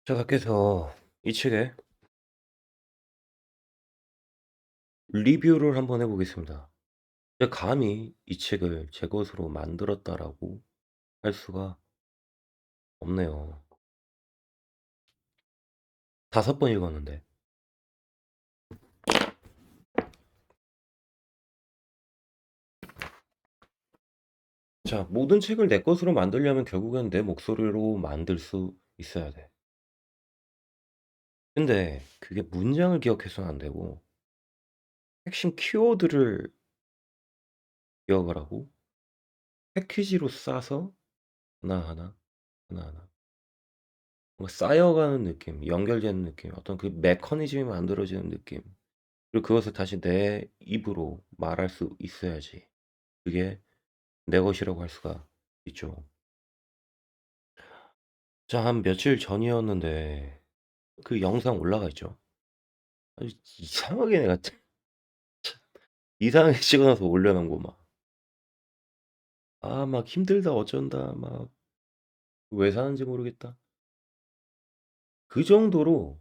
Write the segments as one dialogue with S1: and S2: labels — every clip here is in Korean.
S1: 자, 밖에서 이 책의 리뷰를 한번 해보겠습니다. 제가 감히 이 책을 제 것으로 만들었다라고 할 수가 없네요. 5번 읽었는데. 자, 모든 책을 내 것으로 만들려면 결국엔 내 목소리로 만들 수 있어야 돼. 근데 그게 문장을 기억해서는 안 되고 핵심 키워드를 기억을 하고 패키지로 싸서 하나하나 하나하나 뭔가 쌓여가는 느낌, 연결되는 느낌, 어떤 그 메커니즘이 만들어지는 느낌. 그리고 그것을 다시 내 입으로 말할 수 있어야지 그게 내 것이라고 할 수가 있죠. 자, 한 며칠 전이었는데 그 영상 올라가 있죠. 아주 이상하게 내가 이상하게 찍어놔서 올려놓은 거 막. 아, 막 힘들다 어쩐다 막 왜 사는지 모르겠다. 그 정도로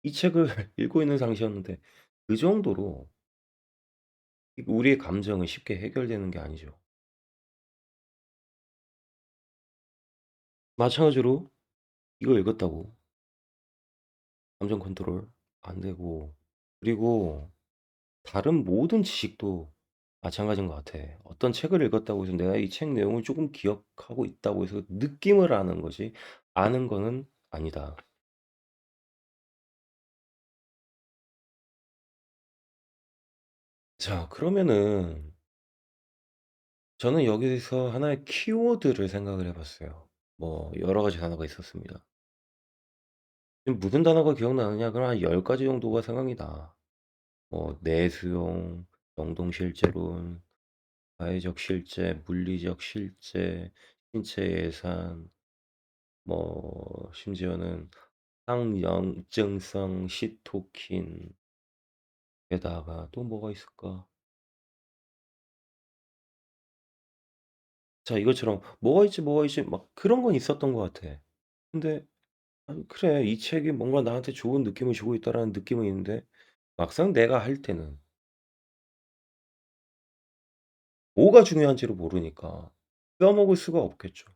S1: 이 책을 읽고 있는 상태였는데 그 정도로 우리의 감정은 쉽게 해결되는 게 아니죠. 마찬가지로 이거 읽었다고 감정 컨트롤 안 되고 그리고 다른 모든 지식도 마찬가지인 것 같아. 어떤 책을 읽었다고 해서 내가 이 책 내용을 조금 기억하고 있다고 해서 느낌을 아는 거지 아는 거는 아니다. 자, 그러면은 저는 여기서 하나의 키워드를 생각을 해 봤어요. 뭐 여러 가지 단어가 있었습니다. 지금 무슨 단어가 기억나느냐? 그럼 한 10 가지 정도가 생각이 나. 뭐 내수용, 영동실제론, 사회적 실제, 물리적 실제, 신체 예산, 뭐 심지어는 항염증성 시토킨 게다가 또 뭐가 있을까? 자, 이것처럼 뭐가 있지 막 그런 건 있었던 것 같아. 근데 그래 이 책이 뭔가 나한테 좋은 느낌을 주고 있다라는 느낌은 있는데 막상 내가 할 때는 뭐가 중요한지를 모르니까 써먹을 수가 없겠죠.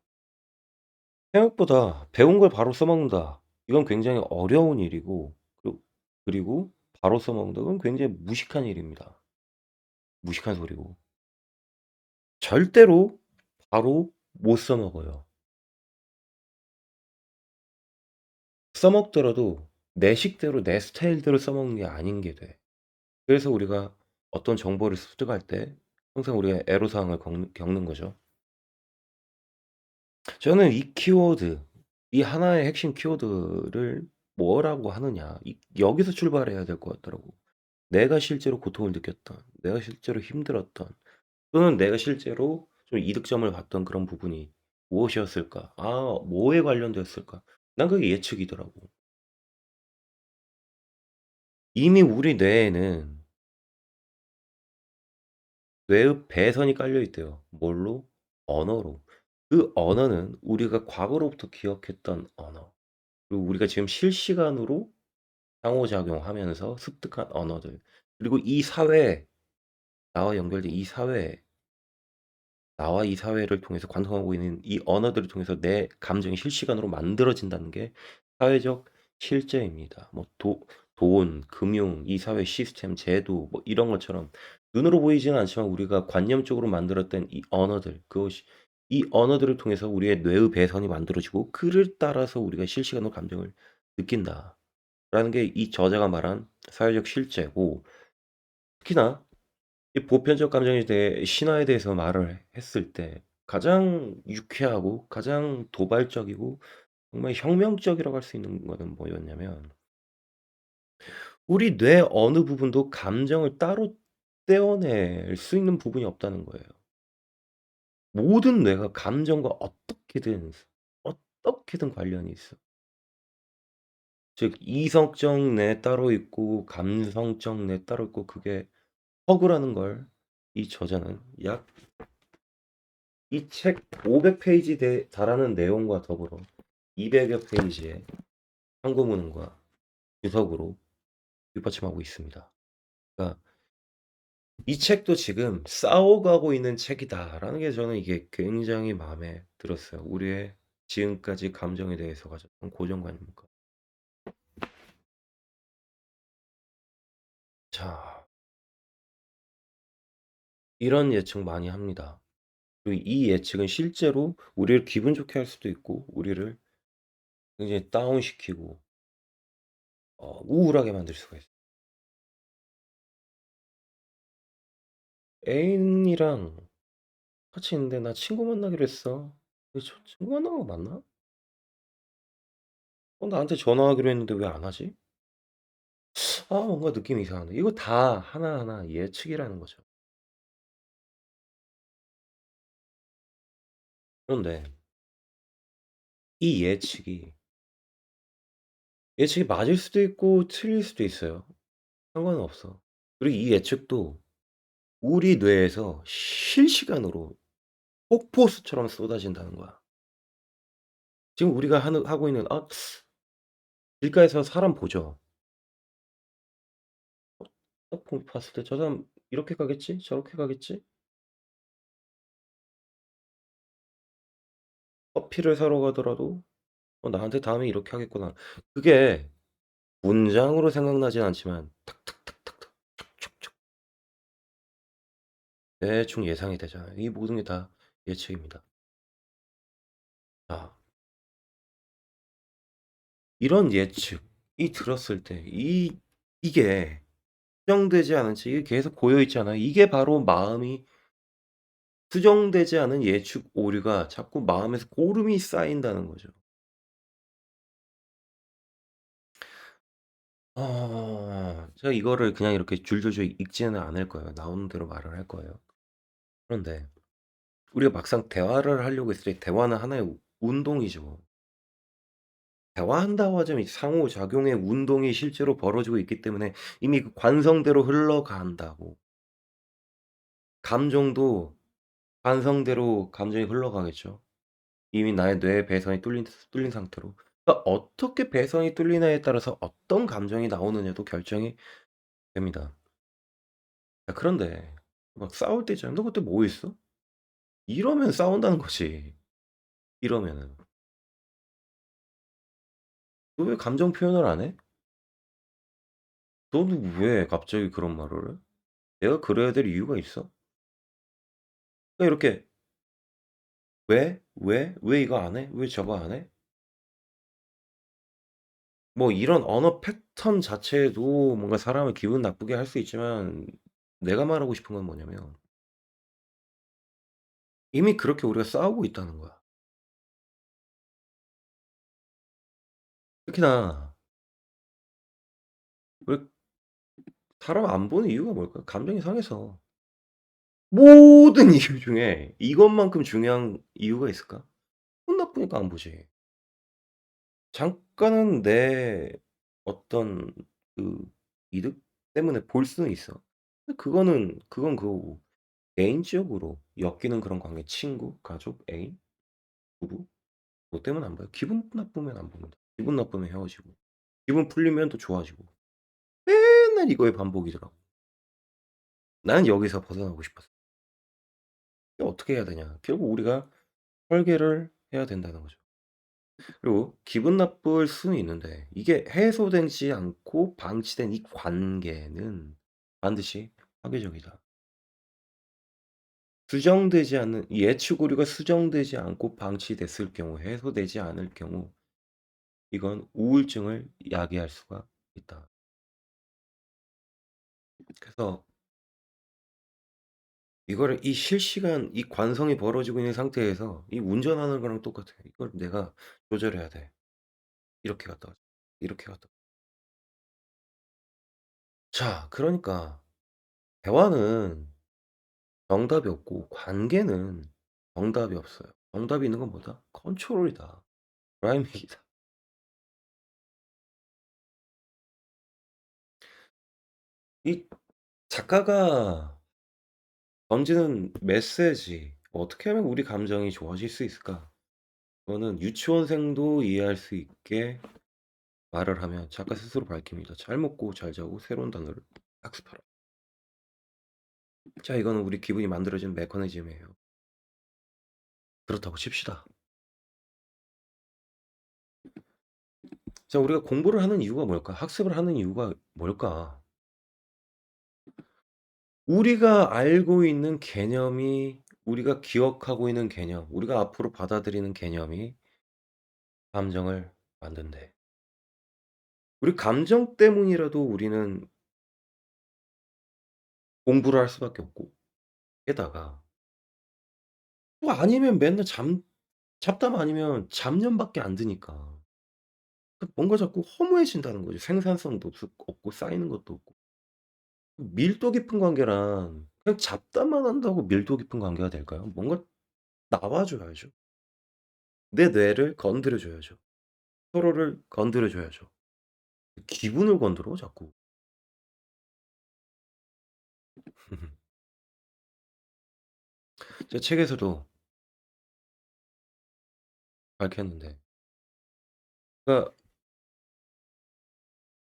S1: 생각보다 배운 걸 바로 써먹는다. 이건 굉장히 어려운 일이고 그리고 바로 써먹는다. 그건 굉장히 무식한 일입니다. 무식한 소리고. 절대로 바로 못 써먹어요. 써먹더라도 내 식대로 내 스타일대로 써먹는 게 아닌 게 돼. 그래서 우리가 어떤 정보를 습득할 때 항상 우리가 애로사항을 겪는 거죠. 저는 이 하나의 핵심 키워드를 뭐라고 하느냐 여기서 출발해야 될 것 같더라고. 내가 실제로 고통을 느꼈던, 내가 실제로 힘들었던 또는 내가 실제로 좀 이득점을 봤던 그런 부분이 무엇이었을까? 아, 뭐에 관련되었을까? 난 그게 예측이더라고. 이미 우리 뇌에는 뇌의 배선이 깔려 있대요. 뭘로? 언어로. 그 언어는 우리가 과거로부터 기억했던 언어. 그리고 우리가 지금 실시간으로 상호작용하면서 습득한 언어들. 그리고 이 사회에, 나와 연결된 이 사회에, 나와 이 사회를 통해서 관통하고 있는 이 언어들을 통해서 내 감정이 실시간으로 만들어진다는 게 사회적 실제입니다. 뭐 돈, 금융, 이 사회 시스템, 제도 뭐 이런 것처럼 눈으로 보이지는 않지만 우리가 관념적으로 만들었던 이 언어들, 그것이 이 언어들을 통해서 우리의 뇌의 배선이 만들어지고 그를 따라서 우리가 실시간으로 감정을 느낀다라는 게 이 저자가 말한 사회적 실제고 특히나 이 보편적 감정에 대해 신화에 대해서 말을 했을 때 가장 유쾌하고 가장 도발적이고 정말 혁명적이라고 할 수 있는 거는 뭐였냐면 우리 뇌 어느 부분도 감정을 따로 떼어낼 수 있는 부분이 없다는 거예요. 모든 뇌가 감정과 어떻게든 관련이 있어. 즉 이성적 뇌 따로 있고 감성적 뇌 따로 있고 그게 허구라는 걸 이 저자는 약 이 책 500 페이지 달하는 내용과 더불어 200여 페이지의 참고문헌과 주석으로 뒷받침하고 있습니다. 그러니까 '이 책도 지금 싸워가고 있는 책이다.'라는 게 저는 이게 굉장히 마음에 들었어요. 우리의 지금까지 감정에 대해서 가졌던 고정관념과. 자, 이런 예측 많이 합니다. 그리고 이 예측은 실제로 우리를 기분 좋게 할 수도 있고 우리를 굉장히 다운시키고 우울하게 만들 수가 있어요. 애인이랑 같이 있는데 "나 친구 만나기로 했어." 근데 저 친구 만난 거 맞나? 나한테 전화하기로 했는데 왜 안 하지? 뭔가 느낌이 이상한데. 이거 다 하나하나 예측이라는 거죠. 그런데 이 예측이 맞을 수도 있고 틀릴 수도 있어요. 상관은 없어. 그리고 이 예측도 우리 뇌에서 실시간으로 폭포수처럼 쏟아진다는 거야. 지금 우리가 하고 있는 길가에서 사람 보죠. 딱 봤을 때 '저 사람 이렇게 가겠지? 저렇게 가겠지?' 커피를 사러 가더라도 '나한테 다음에 이렇게 하겠구나.' 그게 문장으로 생각나진 않지만 탁탁탁탁탁 촉촉촉 대충 예상이 되잖아요. 이 모든 게 다 예측입니다. 아, 이런 예측이 들었을 때 이게 수정되지 않은 채 이게 계속 고여 있잖아요. 이게 바로 마음이 수정되지 않은 예측 오류가 자꾸 마음에서 고름이 쌓인다는 거죠. 제가 이거를 그냥 이렇게 줄줄줄 읽지는 않을 거예요. 나오는 대로 말을 할 거예요. 그런데 우리가 막상 대화를 하려고 했을 때 대화는 하나의 운동이죠. 대화한다고 하자면 상호작용의 운동이 실제로 벌어지고 있기 때문에 이미 그 관성대로 흘러간다고. 감정도 관성대로 감정이 흘러가겠죠. 이미 나의 뇌의 배선이 뚫린 상태로. 그러니까 어떻게 배선이 뚫리냐에 따라서 어떤 감정이 나오느냐도 결정이 됩니다. 자, 그런데 막 싸울 때 있잖아요. "너 그때 뭐 했어?" 이러면 싸운다는 거지. 이러면은. "너 왜 감정 표현을 안 해? 너는 왜 갑자기 그런 말을 해? 내가 그래야 될 이유가 있어?" 그러니까 이렇게 "왜? 왜? 왜 이거 안 해? 왜 저거 안 해?" 뭐 이런 언어 패턴 자체도 뭔가 사람을 기분 나쁘게 할 수 있지만 내가 말하고 싶은 건 뭐냐면 이미 그렇게 우리가 싸우고 있다는 거야. 특히나 왜 사람 안 보는 이유가 뭘까요? 감정이 상해서. 모든 이유 중에 이것만큼 중요한 이유가 있을까? 기분 나쁘니까 안 보지. 잠깐은 내 어떤 그 이득 때문에 볼 수는 있어. 근데 그건 그거고 개인적으로 엮이는 그런 관계 친구, 가족, 애인, 부부 뭐 때문에 안 봐요. 기분 나쁘면 안 봅니다. 기분 나쁘면 헤어지고 기분 풀리면 또 좋아지고 맨날 이거의 반복이더라고. 나는 여기서 벗어나고 싶었어. 이게 어떻게 해야 되냐. 결국 우리가 설계를 해야 된다는 거죠. 그리고 기분 나쁠 수는 있는데 이게 해소되지 않고 방치된 이 관계는 반드시 파괴적이다. 수정되지 않는 이 예측 오류가 수정되지 않고 방치됐을 경우, 해소되지 않을 경우 이건 우울증을 야기할 수가 있다. 그래서 이거를 이 실시간 이 관성이 벌어지고 있는 상태에서 이 운전하는 거랑 똑같아요. 이걸 내가 조절해야 돼. 이렇게 갔다가 이렇게 갔다가. 자, 그러니까 대화는 정답이 없고 관계는 정답이 없어요. 정답이 있는 건 뭐다? 컨트롤이다. 프라임이다. 이 작가가 던지는 메시지 '어떻게 하면 우리 감정이 좋아질 수 있을까?' 그거는 유치원생도 이해할 수 있게 말을 하면 작가 스스로 밝힙니다. "잘 먹고 잘 자고 새로운 단어를 학습하라." 자, 이거는 우리 기분이 만들어지는 메커니즘이에요. 그렇다고 칩시다. 자, 우리가 공부를 하는 이유가 뭘까? 학습을 하는 이유가 뭘까? 우리가 알고 있는 개념이, 우리가 기억하고 있는 개념, 우리가 앞으로 받아들이는 개념이 감정을 만든대. 우리 감정 때문이라도 우리는 공부를 할 수밖에 없고, 게다가 또 아니면 맨날 잡담 아니면 잡념밖에 안 드니까 뭔가 자꾸 허무해진다는 거죠. 생산성도 없고 쌓이는 것도 없고. 밀도 깊은 관계란 그냥 잡담만 한다고 밀도 깊은 관계가 될까요? 뭔가 나와 줘야죠. 내 뇌를 건드려 줘야죠. 서로를 건드려 줘야죠. 기분을 건드려 자꾸. 제 책에서도 밝혔는데, 그러니까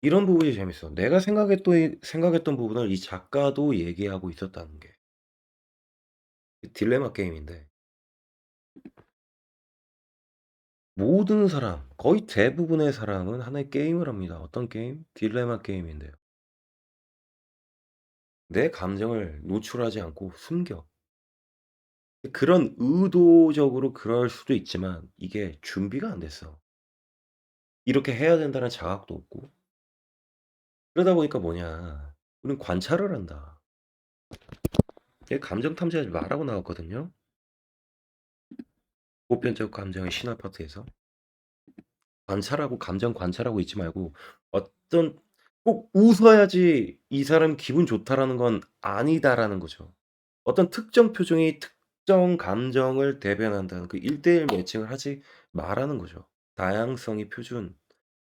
S1: 이런 부분이 재밌어. 내가 생각했던 부분을 이 작가도 얘기하고 있었다는 게 딜레마 게임인데, 모든 사람, 거의 대부분의 사람은 하나의 게임을 합니다. 어떤 게임? 딜레마 게임인데요. 내 감정을 노출하지 않고 숨겨. 그런 의도적으로 그럴 수도 있지만 이게 준비가 안 됐어. 이렇게 해야 된다는 자각도 없고. 그러다 보니까 뭐냐, 우린 관찰을 한다. 얘 감정 탐지하지 마라고 나왔거든요. 보편적 감정의 신화 파트에서. 관찰하고 감정 관찰하고 있지 말고, 어떤 꼭 웃어야지 이 사람 기분 좋다라는 건 아니다라는 거죠. 어떤 특정 표정이 특정 감정을 대변한다는 그 1:1 매칭을 하지 마라는 거죠. 다양성의 표준,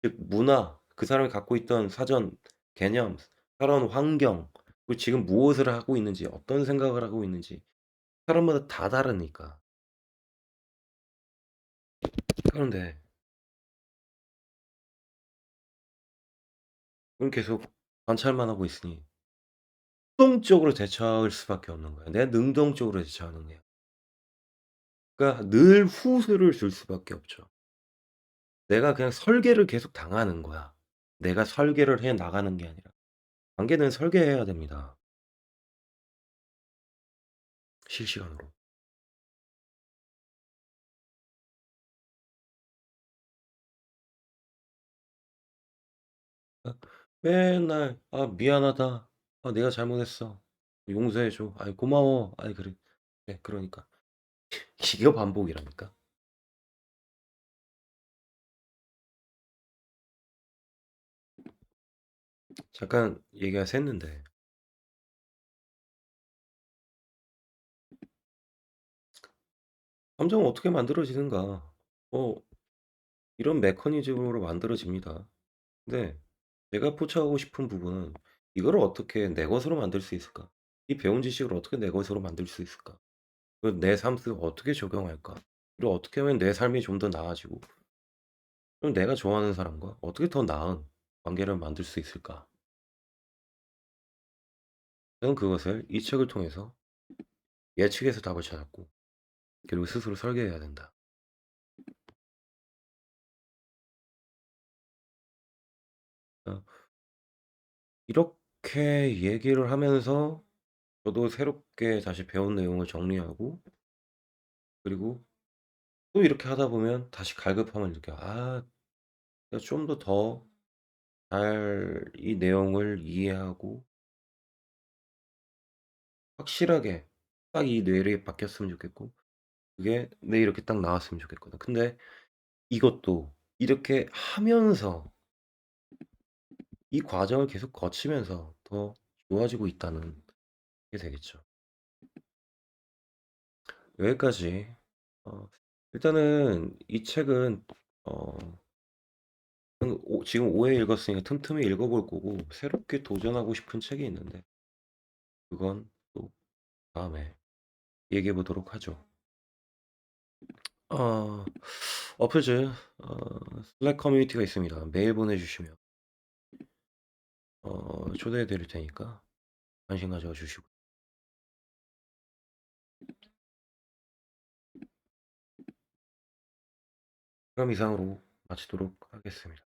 S1: 즉 문화, 그 사람이 갖고 있던 사전 개념, 살아온 환경, 그리고 지금 무엇을 하고 있는지, 어떤 생각을 하고 있는지 사람마다 다 다르니까. 그런데 우린 계속 관찰만 하고 있으니 능동적으로 대처할 수밖에 없는 거야. 내가 능동적으로 대처하는 거야. 그러니까 늘 후회를 줄 수밖에 없죠. 내가 그냥 설계를 계속 당하는 거야. 내가 설계를 해 나가는 게 아니라. 관계는 설계해야 됩니다, 실시간으로. 맨날 "아 미안하다. 아 내가 잘못했어. 용서해 줘. 아이 고마워. 아이 그래." 네, 그러니까. 이거 반복이라니까. 잠깐 얘기가 샜는데, 감정은 어떻게 만들어지는가. 어 이런 메커니즘으로 만들어집니다. 근데 제가 포착하고 싶은 부분은, 이거를 어떻게 내 것으로 만들 수 있을까? 이 배운 지식을 어떻게 내 것으로 만들 수 있을까? 내 삶 속에 어떻게 적용할까? 그리고 어떻게 하면 내 삶이 좀 더 나아지고, 그럼 내가 좋아하는 사람과 어떻게 더 나은 관계를 만들 수 있을까? 저는 그것을 이 책을 통해서 예측해서 답을 찾았고, 그리고 스스로 설계해야 된다. 어, 이렇게 얘기를 하면서 저도 새롭게 다시 배운 내용을 정리하고, 그리고 또 이렇게 하다 보면 다시 갈급함을 느껴. 아, 내가 좀 더 잘 이 내용을 이해하고 확실하게 딱 이 뇌리에 박혔으면 좋겠고, 그게 내 이렇게 딱 나왔으면 좋겠거든. 근데 이것도 이렇게 하면서, 이 과정을 계속 거치면서 더 좋아지고 있다는 게 되겠죠. 여기까지. 어 일단은 이 책은 어 지금 5회 읽었으니까 틈틈이 읽어볼 거고, 새롭게 도전하고 싶은 책이 있는데 그건 또 다음에 얘기해 보도록 하죠. 어 어플즈 슬랙 커뮤니티가 있습니다. 메일 보내주시면 초대해 드릴 테니까 관심 가져 주시고. 그럼 이상으로 마치도록 하겠습니다.